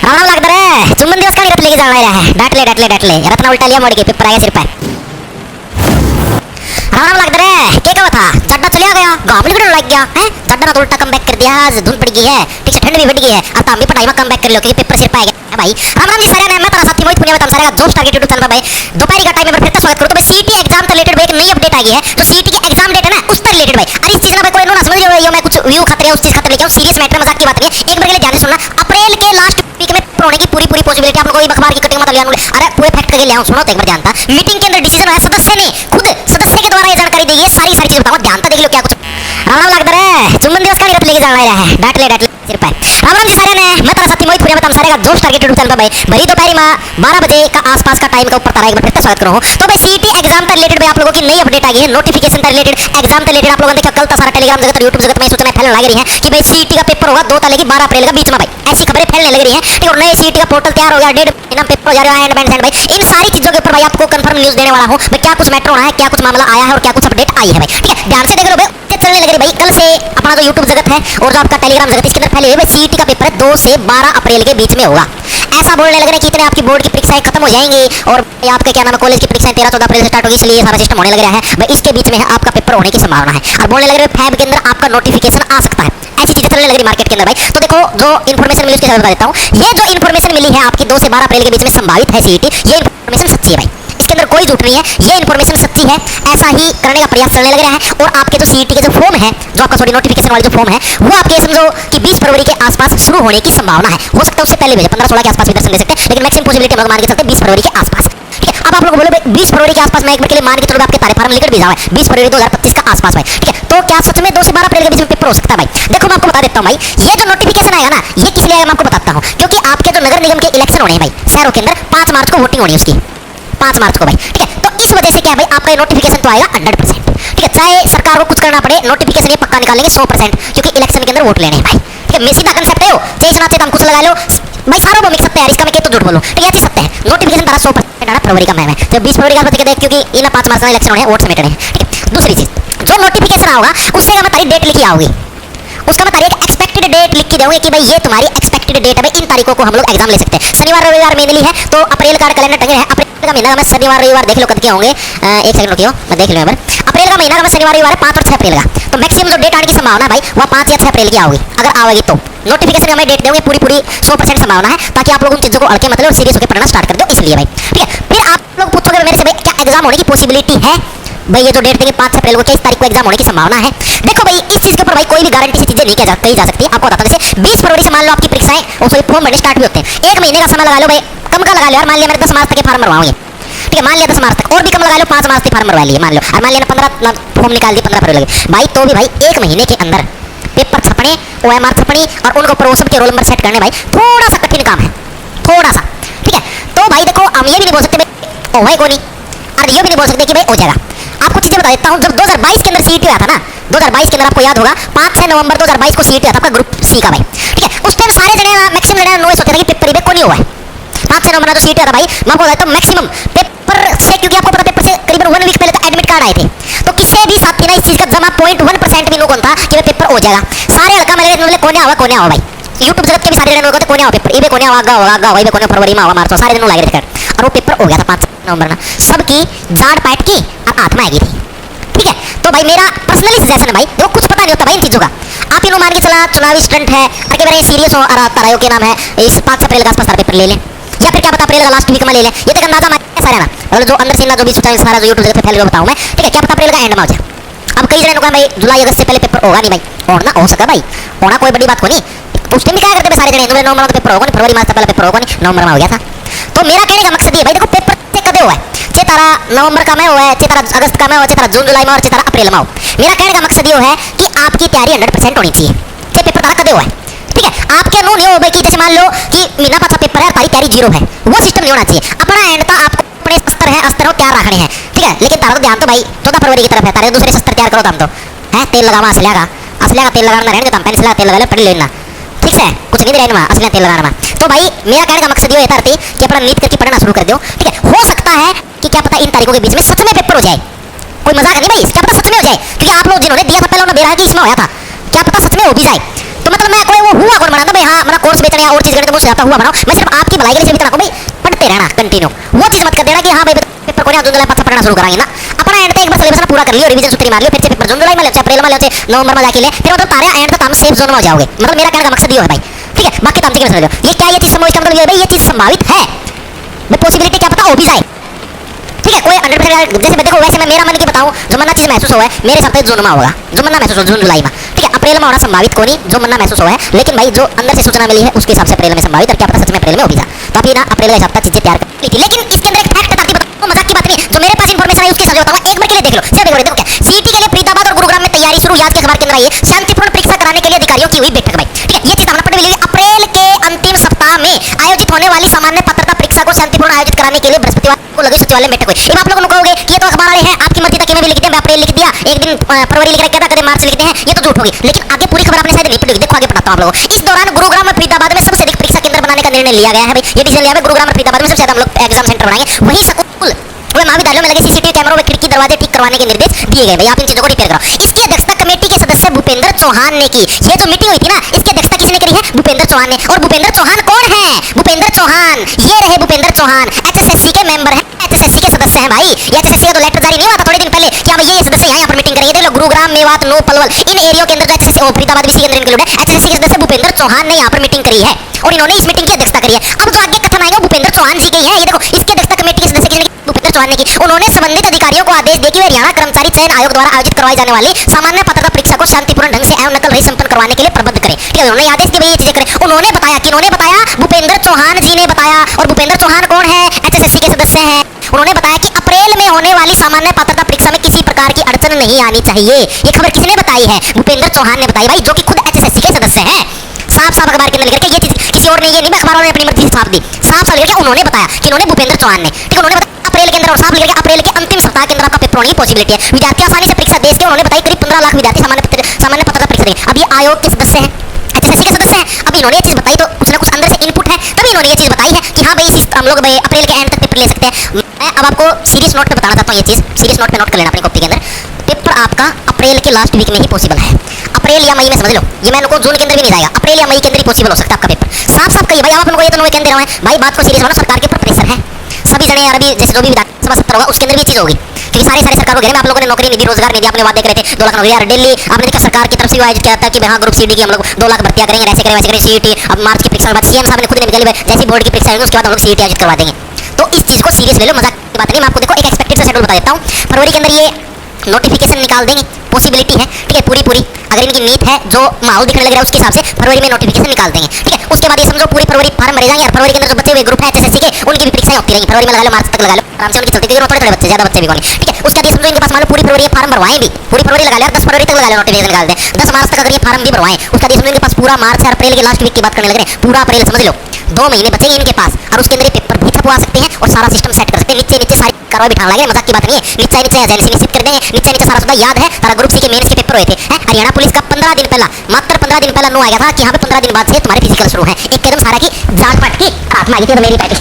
राम लग रे चुम्बन दिवस का रत लेके जाना है डाट ले रत्ना उल्टा लिया मोड़ के पेपर आ गया सिर पे राम लग रे क्या हुआ था चड्डा चलिया गया गामली भी लग गया है चड्डा ना तो उल्टा कम बैक कर दिया आज धुंध पड़ गई है ठीक है ठंड भी बढ़ गई है अब ताम भी पढ़ाई में कम बैक कर लो क्योंकि पेपर सिर पे आ गया भाई राम जी सारे ने मैं तेरा साथी मोहित पुनिया में तुम सारे का जॉब टारगेट यूट्यूब चैनल पर भाई दोपहर का टाइम में फिर से स्वागत करूं तो भाई सीटी एग्जाम से रिलेटेड एक नई अपडेट आ गई है तो सीटी की एग्जाम डेट है ना उस पर रिलेटेड भाई अरे इस चीज ना कोई ना समझ रहे हो मैं कुछ व्यू खतरे उस चीज खतरे लेके आऊं सीरियस मैटर मजाक की बात नहीं है एक बार के लिए ध्यान से सुनना अप्रैल के लास्ट वीक में होने की पूरी पॉसिबिलिटी आप लोगों को अखबार की कटिंग मत लिया अरे पूरे फैक्ट करके ले आऊं सुनो तो एक बार जानता मीटिंग के अंदर डिसीजन है सदस्य ने खुद सदस्य के द्वारा ये जानकारी दी है सारी चीज बताऊं ध्यान से देख लो क्या कुछ राम लग रे चुम्बन दिवस का लेके जाना है डाट ले सिर पे राम जी सारे ने मैं तेरा साथी मोहित पुनिया में तुम सारे का जोश टारगेट यूट्यूब चैनल पर भाई भरी दोपहर में 12 बजे का आसपास का टाइम का ऊपर तारा एक बार फिर से स्वागत करूं तो भाई सीटी एग्जाम से रिलेटेड भाई आप लोगों की नई अपडेट आ गई है नोटिफिकेशन से रिलेटेड एग्जाम से रिलेटेड आप लोगों ने देखा कल सारा टेलीग्राम जगत और यूट्यूब जगत में सूचनाएं फैलने लग रही हैं कि भाई सीटी का पेपर होगा 2 तारीख 12 अप्रैल का बीच में भाई ऐसी खबरें फैलने लग रही हैं ठीक और नए सीटी का पोर्टल तैयार हो गया डेढ़ महीना पेपर हो जा रहा है एंड भाई इन सारी चीजों के ऊपर भाई आपको कंफर्म न्यूज देने वाला हूं भाई क्या कुछ मैटर होना है क्या कुछ मामला आया है और क्या कुछ अपडेट आई है भाई ठीक है ध्यान से देख लो भाई चलने लग रही भाई कल से अपना जो यूट्यूब जगत है और जो आपका टेलीग्राम जगत इसके अंदर फैले हुए सीटी का पेपर 2 से 12 अप्रैल के बीच में होगा ऐसा बोलने लग रहे हैं कि इतने आपकी बोर्ड की परीक्षाएं खत्म हो जाएंगी और आपके क्या नाम है कॉलेज की परीक्षाएं 13-14 अप्रैल से स्टार्ट होगी इसलिए सारा सिस्टम होने लग रहा है भाई इसके बीच में आपका पेपर होने की संभावना है और बोलने लग रहे हैं फैब के अंदर आपका नोटिफिकेशन आ सकता है ऐसी चीजें चलने लग रही मार्केट के अंदर भाई तो देखो जो इन्फॉर्मेशन मिली उसके साथ बता देता हूं ये जो इन्फॉर्मेशन मिली है आपकी 2 से 12 अप्रैल के बीच में संभावित है सीटी ये इन्फॉर्मेशन सच्ची है भाई इसके अंदर कोई झूठ नहीं है ये इन्फॉर्मेशन सच्ची है ऐसा ही करने का प्रयास चलने लग रहा है और आपके जो सीटी के जो फॉर्म है जो आपका सॉरी नोटिफिकेशन वाली जो फॉर्म है वो आपके समझो कि 20 फरवरी के आसपास शुरू होने की संभावना है हो सकता है उससे पहले भेजे 15-16 के आसपास भी दर्शन दे सकते हैं लेकिन मैक्सिमम पॉसिबिलिटी हम लोग मान के चलते हैं 20 फरवरी के आसपास ठीक है अब आप लोग बोले 20 फरवरी के आसपास मैं एक बार के लिए मान के चलो आपके तारे फार्म लिखकर भेजा है 20 फरवरी 2025 का आसपास भाई ठीक है तो क्या सच में 2 से 12 अप्रैल के बीच में पेपर हो सकता है भाई देखो मैं आपको बता देता हूं भाई ये जो नोटिफिकेशन आएगा ना ये किस लिए आएगा मैं आपको बताता हूं क्योंकि आपके जो नगर निगम के इलेक्शन होने हैं भाई शहरों के अंदर 5 मार्च को वोटिंग होनी है उसकी 5 मार्च को भाई ठीक है तो इस वजह से क्या है भाई आपका नोटिफिकेशन तो आएगा 100% ठीक है चाहे सरकार को कुछ करना पड़े नोटिफिकेशन ये पक्का निकालेंगे 100% क्योंकि इलेक्शन के अंदर वोट लेने हैं भाई ठीक है मैं सीधा कंसेप्ट है चाहे सुना चाहे हम कुछ लगा लो भाई सारों को मिल सकते हैं इसका मैं तो झूठ बोलूं ठीक है सकते हैं नोटिफिकेशन तारा 100% आना फरवरी का महीना है तो 20 फरवरी का पता देख क्योंकि इन 5 मार्च में इलेक्शन होने हैं वोट समेटने हैं ठीक है दूसरी चीज जो नोटिफिकेशन आओगा उससे मैं तारीख डेट लिखी आओगी उसका मैं तारीख एक्सपेक्टेड डेट लिख के दूंगी कि भाई ये तुम्हारी एक्सपेक्टेड डेट है भाई इन तारीखों को हम लोग एग्जाम ले सकते हैं शनिवार रविवार मेनली है तो अप्रैल का कैलेंडर टंगे है अप्रैल का महीना में शनिवार रविवार देख लो कब के होंगे एक सेकंड रुकियो मैं देख लूं एक बार अप्रैल का महीना में शनिवार रविवार है 5 और 6 अप्रैल का तो मैक्सिमम जो डेट आने की संभावना है भाई वो 5 या 6 अप्रैल की आओगी अगर आवेगी तो नोटिफिकेशन हमें डेट देंगे पूरी 100% संभावना है ताकि आप लोग उन चीजों को अड़के मतलब सीरियस होकर पढ़ना स्टार्ट कर दो इसलिए भाई ठीक है फिर आप लोग पूछोगे मेरे से भाई क्या एग्जाम होने की पॉसिबिलिटी है भाई ये जो डेट देंगे 5 अप्रैल को क्या इस तारीख को एग्जाम होने की संभावना है देखो भाई इस चीज के ऊपर भाई कोई भी गारंटी से चीजें नहीं कही जा सकती आपको बताता हूं जैसे 20 फरवरी से मान लो आपकी परीक्षाएं और सॉरी फॉर्म भरने स्टार्ट भी होते हैं 1 महीने का समय लगा लो भाई कम का लगा लो यार मान लिया मेरे 10 मार्च तक फॉर्म भरवाऊंगे ठीक है मान लिया 10 मार्च तक और भी कम लगा लो 5 मार्च तक फॉर्म भरवा लिए मान लो और मान लिया 15 फॉर्म निकाल दिए 15 फरवरी लगे भाई तो भी भाई 1 महीने के अंदर पेपर छपने ओएमआर छपनी और उनको प्रोसेस के रोल नंबर सेट करने भाई थोड़ा सा कठिन काम है थोड़ा सा ठीक है तो भाई देखो हम ये भी नहीं बोल सकते भाई ओ भाई को नहीं और ये भी नहीं बोल सकते कि भाई हो जाएगा आपको चीजें बता देता हूं जब 2022 के अंदर सीटी आया था ना 2022 के अंदर आपको याद होगा 5-6 नवंबर 2022 को सीटी आया था आपका ग्रुप सी का भाई ठीक है उस टाइम सारे जने मैक्सिमम जने नोटिस होते थे कि पेपर को नहीं हुआ है 5-6 नवंबर जो सीटी आया था भाई मैं आपको बताता हूं मैक्सिमम पेपर से क्योंकि आपको पता पेपर से करीबन 1 वीक पहले तो एडमिट कार्ड आए थे तो किसी भी साथी ना इस चीज का जमा 0.1% भी नो कौन था कि पेपर हो जाएगा सारे हल्का मेरे कोने आवा भाई यूट्यूब जगत के भी सारे जने कोने आवा पेपर इबे कोने आवा भाई कोने फरवरी में आवा मार्च सारे दिन लगे थे और वो पेपर हो गया था 5 नवंबर ना सबकी जाड़ पाट की और हाथ में आ गई थी ठीक है तो भाई मेरा पर्सनली सजेशन है भाई देखो कुछ पता नहीं होता भाई इन चीजों का आप इन्हों मान के चला चुनावी स्टंट है अगर मेरा सीरियस हो तारायों के नाम है इस 5 अप्रैल का आसपास पेपर ले लें या फिर क्या पता अप्रैल का लास्ट वीक में ले लें ये तक अंदाजा मैं सारा ना और जो अंदर से ना जो भी सोचा सारा जो यूट्यूब जगत पे फैल गया बताऊं मैं ठीक है क्या पता अप्रैल का एंड में हो जाए अब कई जने कहा भाई जुलाई अगस्त से पहले पेपर होगा नहीं भाई और ना हो सका भाई होना कोई बड़ी बात को नहीं उस टाइम क्या करते सारे जने नवंबर में पेपर होगा नहीं फरवरी मार्च से पहले पेपर होगा नहीं नवंबर में हो गया था तो मेरा कहने का मकसद ये भाई देखो पेपर से कदे हुआ है चे तारा नवंबर का में हुआ है चे तारा अगस्त का में हुआ है चे तारा जून जुलाई में और चे तारा अप्रैल में हो मेरा कहने का मकसद ये है कि आपकी तैयारी 100% होनी चाहिए चे पेपर तारा कदे हुआ है ठीक है आपके नो नहीं हो भाई कि जैसे मान लो कि महीना पाछा पेपर है तारी तैयारी 0 है वो सिस्टम नहीं होना चाहिए अपना एंड था आपको अपने अस्तर तैयार रखने हैं ठीक है लेकिन तारा तो ध्यान तो भाई 14 फरवरी की तरफ है तारे दूसरे शस्त्र तैयार करो तुम तो है तेल लगावा असलिया का तेल लगाना रहने देता पेंसिल का तेल लगा ले पढ़ लेना ठीक है कुछ नहीं रहने में असलिया तेल लगाना में तो भाई मेरा कहने का मकसद ये है तारती कि अपना नीट करके पढ़ना शुरू कर दो ठीक है हो सकता है कि क्या पता इन तारीखों के बीच में सच में पेपर हो जाए कोई मजाक नहीं भाई क्या पता सच में हो जाए क्योंकि आप लोग जिन्होंने दिया था पहले उन्होंने देखा कि इसमें होया था क्या पता सच में हो भी जाए तो मतलब मैं कोई वो हुआ कौन बनाता भाई, हाँ मतलब कोर्स बेचना या और चीज करने तो मुझे आता हुआ बनाओ, मैं सिर्फ आपकी भलाई के लिए इतना भाई पढ़ते रहना कंटिन्यू, वो चीज मत कर देना कि हाँ भाई पेपर को जुलाई पास पढ़ना शुरू कराएंगे ना, अपना एंड तक एक बार सिलेबस पूरा कर लियो, रिवीजन सुतरी मार लियो, फिर से पेपर जून जुलाई में ले, अप्रैल में ले, नवंबर में जाके ले, फिर मतलब तारे एंड तक हम सेफ जोन में हो जाओगे, मतलब मेरा कहने का मकसद ये है भाई, ठीक है। बाकी तामती के समझ लो ये क्या, ये चीज समझ, इसका मतलब ये भाई ये चीज संभावित है, मैं पॉसिबिलिटी क्या पता हो भी जाए, ठीक है। कोई 100% जैसे मैं देखो वैसे मैं मेरा मन की बताऊं, जो मन्ना चीज महसूस हुआ है मेरे हिसाब से जून में होगा, जो मन्ना महसूस हो जून जुलाई में, ठीक है। अप्रैल में होना संभावित को नहीं, जो मन्ना महसूस हुआ है, लेकिन भाई जो अंदर से सूचना मिली है उसके हिसाब से अप्रैल में संभावित, और क्या पता सच में अप्रैल में हो भी जा, तो अभी ना अप्रैल का हिसाब तक चीजें तैयार कर ली थी। लेकिन इसके अंदर एक फैक्ट बताती बताऊं, मजाक की बात नहीं, जो मेरे पास इंफॉर्मेशन है उसके हिसाब से बताऊंगा, एक बार के लिए देख लो, सिर्फ देखो क्या सीटी के लिए फरीदाबाद और गुरुग्राम में तैयारी शुरू, याद के अखबार के अंदर आई है, शांतिपूर्ण परीक्षा कराने के लिए अधिकारियों की हुई बैठक भाई, ठीक है। ये चीज हमने पढ़ने मिली अप्रैल के अंतिम सप्ताह में आयोजित होने वाली सामान्य पात्रता परीक्षा को शांतिपूर्ण आयोजित कराने के लिए बृहस्पतिवार को लगे सचिवालय में बैठक हुई। अब आप लोगों को कहोगे कि ये तो अखबार वाले हैं, आपकी मर्जी तक भी लिख दें, अप्रैल लिख दिया, एक दिन फरवरी लिख रखा था, कभी मार्च लिखते हैं, ये तो झूठ होगी, लेकिन आगे पूरी खबर आपने शायद नहीं पढ़ी, देखो आगे बताता हूं आप लोगों को। इस दौरान गुरुग्राम और फरीदाबाद में सबसे अधिक परीक्षा केंद्र बनाने का निर्णय लिया गया है भाई, ये डिसीजन लिया है गुरुग्राम और फरीदाबाद में सबसे ज्यादा हम लोग एग्जाम सेंटर बनाएंगे, वहीं स्कूल वे महाविद्यालयों में लगे सीसीटीवी कैमरों व खिड़की दरवाजे ठीक करवाने के निर्देश दिए गए भाई, आप इन चीजों को रिपेयर करो। इसकी अध्यक्षता कमेटी के सदस्य भूपेंद्र चौहान ने की, ये जो मीटिंग हुई थी ना इसकी अध्यक्षता किसने करी है, भूपेंद्र चौहान ने। और भूपेंद्र चौहान कौन है, भूपेंद्र चौहान ये रहे भूपेंद्र चौहान, एचएसएससी के मेंबर हैं, एचएसएससी के सदस्य हैं भाई, ये एचएसएससी का तो लेटर जारी नहीं हुआ था थोड़े दिन पहले कि ये सदस्य यहाँ पर मीटिंग करेंगे, देख लो गुरुग्राम मेवात नो पलवल इन एरिया के अंदर जो एचएसएससी और फरीदाबाद भी इसी के अंदर इंक्लूड है, एचएसएससी के सदस्य भूपेंद्र चौहान ने यहाँ पर मीटिंग करी है और इन्होंने इस मीटिंग की अध्यक्षता करी है। अब जो आगे कथन आएगा भूपेंद्र चौहान जी के ही है, ये देखो इसकी अध्यक्षता कमेटी के सदस्य भूपेंद्र चौहान ने की, उन्होंने संबंधित अधिकारियों को आदेश दिए कि वे हरियाणा कर्मचारी चयन आयोग द्वारा आयोजित करवाई जाने वाली सामान्य पात्रता परीक्षा को शांतिपूर्ण ढंग से एवं नकल रहित संपन्न करवाने के लिए प्रबंध करें, ठीक है। उन्होंने आदेश दिए ये चीजें करें, उन्होंने बताया, किन्होंने बताया, भूपेंद्र चौहान जी ने बताया, और भूपेंद्र चौहान कौन है, एचएसएससी के सदस्य हैं। उन्होंने बताया कि अप्रैल में होने वाली सामान्य पात्रता परीक्षा में किसी प्रकार की अड़चन नहीं आनी चाहिए, ये खबर किसने बताई है, भूपेंद्र चौहान ने बताई भाई, जो कि खुद एचएसएससी के सदस्य हैं। साफ साफ अखबार के अंदर लिख के ये चीज किसी और ने ये नहीं, अखबार वालों ने अपनी मर्जी से छाप दी, साफ साफ लिख के उन्होंने बताया कि उन्होंने भूपेंद्र चौहान ने, ठीक है। उन्होंने बताया अप्रैल के अंदर, और साफ लिख के अप्रैल के अंतिम सप्ताह के अंदर आपका पेपर होने की पॉसिबिलिटी है, विद्यार्थी आसानी से परीक्षा दे सके। उन्होंने बताया करीब 15 लाख विद्यार्थी सामान्य पात्रता परीक्षा देंगे। अब ये आयोग के सदस्य हैं, एचएसएससी के सदस्य हैं, अब इन्होंने ये चीज बताई तो कुछ ना कुछ अंदर से इनपुट है, तभी इन्होंने ये चीज बताई है कि हाँ भाई हम लोग भाई अप्रैल के एंड तक पेपर ले सकते हैं। मैं अब आपको सीरियस नोट पे बताना चाहता हूँ, ये चीज सीरियस नोट पे नोट कर लेना अपनी कॉपी के अंदर, पेपर आपका अप्रैल के लास्ट वीक में ही पॉसिबल है, अप्रैल या मई में समझ लो, ये मैं को जून के अंदर भी नहीं जाएगा, अप्रैल या मई के अंदर ही पॉसिबल हो सकता है आपका पेपर। साफ साफ कहिए भाई, आप लोगों को ये तो कहते रहो भाई, बात को सीरियस मानो, सरकार के ऊपर प्रेशर है, सभी जने यार अभी जैसे जो भी विधानसभा सत्र होगा उसके अंदर भी ये चीज होगी, क्योंकि सारे सरकार को घेरे में आप लोगों ने नौकरी निधि रोजगार निधि आपने वादे करे थे 2 लाख नौकरी, यार दिल्ली आपने देखा सरकार की तरफ से आयोजित किया था कि हाँ ग्रुप सीडी की हम लोग 2 लाख भर्तियां करेंगे, ऐसे करेंगे वैसे करेंगे, सीईटी अब मार्च की परीक्षा के बाद सीएम साहब ने खुद ने निकाली जैसी बोर्ड की परीक्षा होगी उसके बाद हम लोग सीईटी आयोजित करवा देंगे। तो इस चीज को सीरियस ले लो, मजाक की बात नहीं, मैं आपको देखो एक एक्सपेक्टेड शेड्यूल बता देता हूँ, फरवरी के अंदर ये नोटिफिकेशन निकाल देंगे, पॉसिबिलिटी है, ठीक है, पूरी अगर इनकी नीत है जो माहौल दिखने लग रहा है उसके हिसाब से फरवरी में नोटिफिकेशन निकाल देंगे, ठीक है। उसके बाद ये समझो पूरी फरवरी फार्म भरे जाएंगे, और फरवरी के अंदर जो बच्चे हुए ग्रुप है एचएसएससी के उनकी भी परीक्षाएं होती रहेंगी, फरवरी में लगा लो मार्च तक लगा लो आराम से उनकी चलती, क्योंकि थोड़े बच्चे ज्यादा बच्चे भी नहीं, ठीक है। उसके बाद ये समझो इनके पास मान लो पूरी फरवरी फार्म भरवाएं भी, पूरी फरवरी लगा लो, 10 फरवरी तक लगा लो नोटिफिकेशन निकाल दें, 10 मार्च तक अगर ये फार्म भी भरवाएं, उसका ये समझो इनके पास पूरा मार्च और अप्रैल के लास्ट वीक की बात करने लग रहे हैं, पूरा अप्रैल समझ लो 2 महीने बचेंगे इनके पास, और उसके अंदर पेपर भी छपवा सकते हैं और सारा सिस्टम सेट कर सकते हैं, नीचे सारी कार्रवाई बिठा लगे, मजाक की बात नहीं है, नीचे एजेंसी निश्चित कर देंगे, नीचे सारा सुधा याद है, सारा ग्रुप सी के मेंस के पेपर हुए थे, हरियाणा पुलिस का 15 दिन पहला, मात्र 15 दिन पहला नो आया था कि यहाँ पे 15 दिन बाद से तुम्हारे फिजिकल शुरू है, एक कदम सारा की जाट पाट की आत्मा आ गई थी, मेरी पार्टी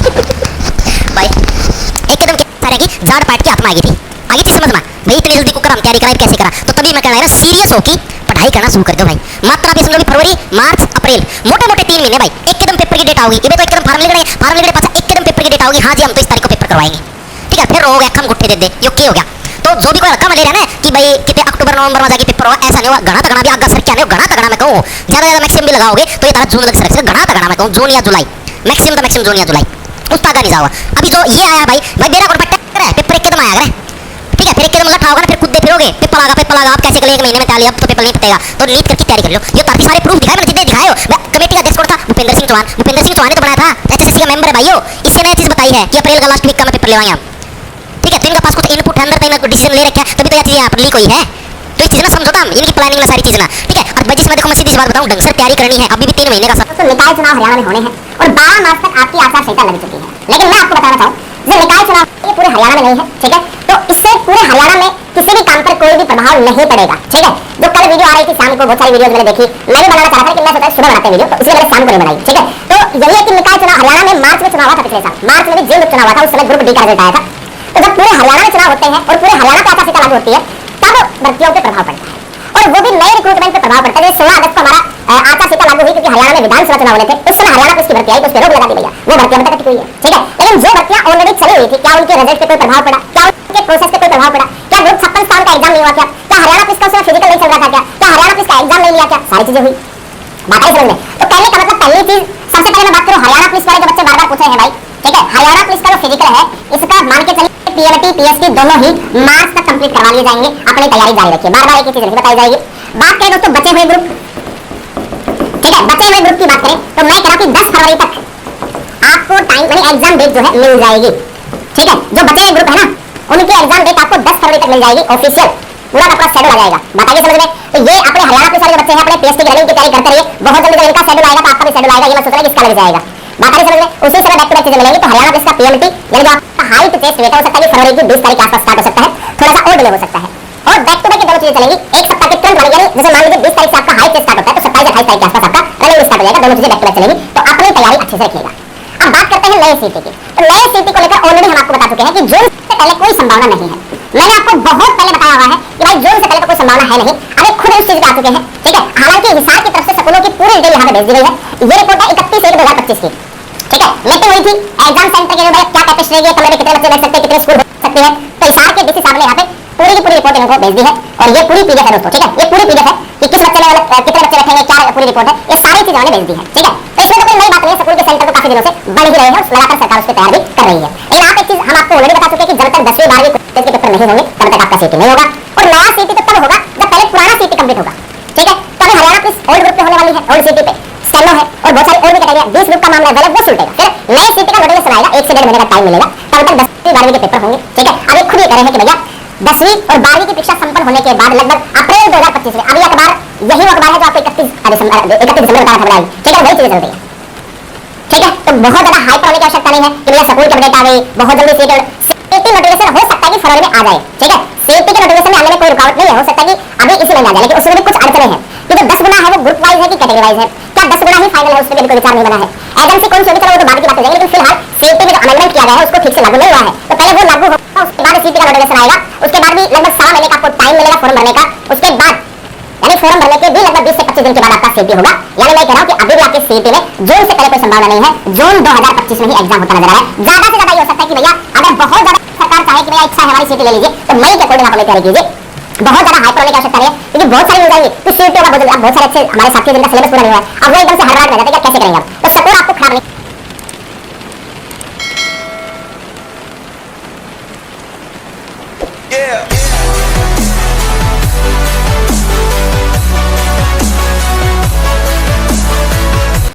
भाई एक कदम सारा की जाट पाट की आत्मा आ गई थी समझ में भाई, इतनी जल्दी कुकर हम तैयारी कराए कैसे करा, तो तभी मैं कहना है सीरियस होकर पढ़ाई करना शुरू कर दो भाई, मात्र आप ये समझो फरवरी मार्च अप्रैल मोटे मोटे 3 महीने भाई, एक कदम पेपर की डेट आओगी, ये तो एक कदम फार्म लिख रहे पास एक कदम पेपर की डेट आओगी, हाँ जी हम तो इस तारीख को पेपर करवाएंगे, ठीक है। फिर हो गया खम गुट्ठे दे यो क्या हो गया, तो जो भी कोई रखा ले रहा है ना कि भाई कितने अक्टूबर नवंबर में जाके पेपर होगा, ऐसा नहीं होगा, घना तगड़ा भी आगे सर क्या नहीं घना तगड़ा मैं कहूँ, ज्यादा मैक्सिमम भी लगाओगे तो ये तारा जून लग सकता है, घना तगड़ा मैं कहूँ जून या जुलाई, मैक्सिमम तो मैक्सिमम जून या जुलाई, उस तागा नहीं जाओगा। अभी जो ये आया भाई मेरा कौन पट्टा है पेपर एक कदम आया करे, ठीक है, फिर एक कदम लठा होगा ना, फिर खुद दे फिरोगे पेपर आगा आप कैसे करेंगे, 1 महीने में तैयारी, अब तो पेपर नहीं पटेगा, तो नीट करके तैयारी कर लो, ये ताकि सारे प्रूफ दिखाए मैंने जितने दिखाए हो। कमेटी का अध्यक्ष कौन था, भूपेंद्र सिंह चौहान ने तो बनाया था, एचएसएससी का मेंबर है भाइयों, इससे मैं चीज बताई है कि अप्रैल का लास्ट वीक का मैं पेपर लेवाएंगे हम, ठीक है। तो इनका पास कुछ इनपुट है अंदर, तो डिसीजन ले रखा है, तभी तो ये चीज यहाँ पर लीक हुई है, तो ये चीज ना समझो हम इनकी प्लानिंग में सारी चीज ना, ठीक है। और भाई जिसमें देखो मैं सीधी सी बात बताऊं, ढंग से तैयारी करनी है, अभी भी 3 महीने का समय, तो निकाय चुनाव हरियाणा में होने हैं और 12 मार्च तक आपकी आचार संहिता लग चुकी है, लेकिन मैं आपको बताना चाहूँ जो निकाय चुनाव ये पूरे हरियाणा में नहीं है, ठीक है, तो इससे पूरे हरियाणा में किसी भी काम पर कोई भी प्रभाव नहीं पड़ेगा, ठीक है। जो कल वीडियो आ रही थी शाम को, बहुत सारी वीडियोस मैंने देखी, मैं भी बनाना चाह रहा था, लेकिन मैं सोचा सुबह बनाते वीडियो, तो इसलिए मैंने शाम को नहीं बनाई, ठीक है। तो यही है कि निकाय चुनाव हरियाणा में मार्च में चुनाव हुआ था, पिछले साल मार्च में भी जेल चुनाव हुआ था, उस समय ग्रुप डी का रिजल्ट आया था। तो जब पूरे हरियाणा में चुनाव होते हैं और पूरे हरियाणा पे आचार संहिता लागू होती है, तब भर्तियों पे प्रभाव पड़ता है, और वो भी नए रिक्रूटमेंट पे प्रभाव पड़ता है। 16 अगस्त को हमारा आचार संहिता लागू हुई क्योंकि हरियाणा में विधानसभा चुनाव होने थे, उस समय हरियाणा पुलिस की भर्ती आई तो उस पर रोक लगा दी भैया, वो भर्ती अभी तक अटकी हुई है, ठीक है। लेकिन जो भर्तियां ऑलरेडी चली हुई थी, क्या उनके रिजल्ट पे कोई प्रभाव पड़ा, क्या उनके प्रोसेस पे कोई प्रभाव पड़ा, क्या ग्रुप 56 स्थान का एग्जाम नहीं हुआ, क्या हरियाणा पुलिस का उसमें फिजिकल नहीं चल रहा था, क्या हरियाणा पुलिस का एग्जाम नहीं लिया, क्या सारी चीजें हुई, बात आई समझ में। तो कहने का मतलब पहली चीज, सबसे पहले मैं बात करूं हरियाणा पुलिस वाले जो बच्चे बार बार पूछ रहे हैं भाई, ठीक है, हरियाणा पुलिस का जो फिजिकल है इसका मान के चलिए पीएलटी पीएसटी दोनों ही मार्च तक कंप्लीट करवा लिए जाएंगे, अपनी तैयारी जारी रखिए, बार बार एक ही चीज नहीं बताई जाएगी। बात करें दोस्तों बचे हुए ग्रुप, ठीक है, बचे हुए ग्रुप की बात करें तो मैं कह रहा हूं कि 10 फरवरी तक आपको टाइम यानी एग्जाम डेट जो है मिल जाएगी, ठीक है। जो बचे हुए ग्रुप है ना उनकी एग्जाम डेट आपको 10 फरवरी तक मिल जाएगी, ऑफिशियल पूरा आपका शेड्यूल आ जाएगा, बताइए समझ में। तो ये अपने हरियाणा पुलिस वाले बच्चे हैं, अपने पीएसटी की रनिंग की तैयारी करते रहिए, बहुत जल्दी जब इनका शेड्यूल आएगा तो आपका भी शेड्यूल आएगा, ये मत सोचना कि इसका लग जाएगा, बताइए समझ में। उसी समय बैक टू बैक चीजें मिलेंगी। तो हरियाणा पुलिस का पीएमटी यानी जो आपका हाइट टेस्ट वेट हो सकता है फरवरी की 20 तारीख के आसपास स्टार्ट हो सकता है, थोड़ा सा और डिले हो सकता है, और बैक टू बैक दोनों चीजें चलेंगी एक सप्ताह के तुरंत वाली, यानी जैसे मान लीजिए 20 तारीख से आपका हाइट टेस्ट स्टार्ट होता है तो 27 28 तारीख के आसपास आपका रनिंग स्टार्ट हो जाएगा, दोनों चीजें बैक टू बैक चलेंगी, तो अपनी तैयारी अच्छे से रखिएगा। अब बात करते हैं नए सीटी की। तो नए सीटी को लेकर ऑलरेडी हम आपको बता चुके हैं कि जून से पहले कोई संभावना नहीं है, मैंने आपको बहुत पहले बताया हुआ है कि भाई जून से पहले तो कोई संभावना है नहीं, अभी खुद उस चीज पे आ चुके हैं, ठीक है। हालांकि हिसार की तरफ से स्कूलों की पूरी डिटेल यहाँ पे भेज दी गई है, ये रिपोर्ट है 31/1/2025 की, ठीक है। मीटिंग हुई थी एग्जाम सेंटर के अंदर, क्या कैपेसिटी रहेगी, कमरे में कितने बच्चे बैठ सकते हैं, कितने स्कूल हो सकते हैं, तो हिसार के डीसी साहब ने यहाँ पे पूरी की पूरी रिपोर्ट इनको भेज दी है, और ये पूरी पीडीएफ है दोस्तों, ठीक है, ये पूरी पीडीएफ है कि किस बच्चे में कितने बच्चे बैठेंगे, क्या पूरी रिपोर्ट है, ये सारी चीजें उन्होंने भेज दी है, ठीक है। तो इसमें तो कोई नई बात नहीं है, स्कूल के सेंटर तो काफी दिनों से बढ़ ही रहे हैं, लगातार सरकार उस पर तैयारी कर रही है। लेकिन आप एक चीज हम आपको ऑलरेडी बता चुके हैं कि जब तक 10वीं 12वीं के पेपर नहीं होंगे तब तक आपका सीटी नहीं होगा, और नया सीटी तो तब होगा जब पहले पुराना सीटी कंप्लीट होगा, ठीक है। तभी हरियाणा पुलिस ओल्ड ग्रुप पे होने वाली है, ओल्ड सीटी पे स्टेनो है और बहुत सारी और भी कैटेगरी 20 ग्रुप का मामला है, वो सुलटेगा, फिर नए सीटी का नोटिफिकेशन आएगा, 1 से 1.5 महीने का टाइम मिलेगा, तब तक 10वीं 12वीं के पेपर होंगे, ठीक है। अब ये खुद ही कह रहे हैं कि भैया 10वीं और 12वीं की परीक्षा संपन्न होने के बाद लगभग अप्रैल 2025 में, अभी अखबार यही अखबार है जो आपको 31 दिसंबर बताया था, ठीक है, वही चीजें चल रही है, ठीक है। तो बहुत ज्यादा हाइपर होने की आवश्यकता नहीं है कि भैया स्कूल की अपडेट आ गई, बहुत जल्दी सीटी नोटिफिकेशन हो सकता है कि फरवरी में आ जाए, ठीक है। सीटी के नोटिफिकेशन में आने में कोई रुकावट नहीं है, हो सकता है कि अभी इसी महीने आ जाए, लेकिन उसमें भी कुछ अड़चने हैं कि जो 10 गुना है वो ग्रुप वाइज है कि कैटेगरी वाइज है, क्या 10 गुना ही फाइनल है, उस पर भी कोई विचार नहीं बना है। एजेंसी कौन सी होगी चलो वो तो बाद की बात हो जाएगी, लेकिन फिलहाल सीटी में जो अमेंडमेंट किया गया है उसको ठीक से लागू नहीं हुआ है, तो पहले वो लागू होगा, उसके बाद सीटी का नोटिफिकेशन आएगा, उसके बाद भी लगभग 7 महीने का आपको टाइम मिलेगा फॉर्म भरने का, उसके बाद यानी फॉर्म भरने के भी लगभग 20 से 25 दिन के बाद आपका सीटी होगा। यानी मैं कह रहा हूं कि अभी भी आपके सीटी में जून से पहले कोई संभावना नहीं है, जून 2025 में ही एग्जाम होता नजर आ रहा है। ज्यादा से ज्यादा ये हो सकता है कि भैया अगर बहुत ज्यादा सरकार चाहे कि भैया इच्छा है हमारी सीटी ले लीजिए तो मई के अकॉर्डिंग आप तैयारी कीजिए, बहुत ज्यादा हाइपर होने की आवश्यकता नहीं है, क्योंकि बहुत सारी हो जाएंगी तो सीटी होगा, बहुत सारे अच्छे हमारे साथी जिनका सिलेबस पूरा नहीं हुआ है, अब वो एकदम से हड़बड़ाहट रह जाते हैं, कैसे करेंगे आप,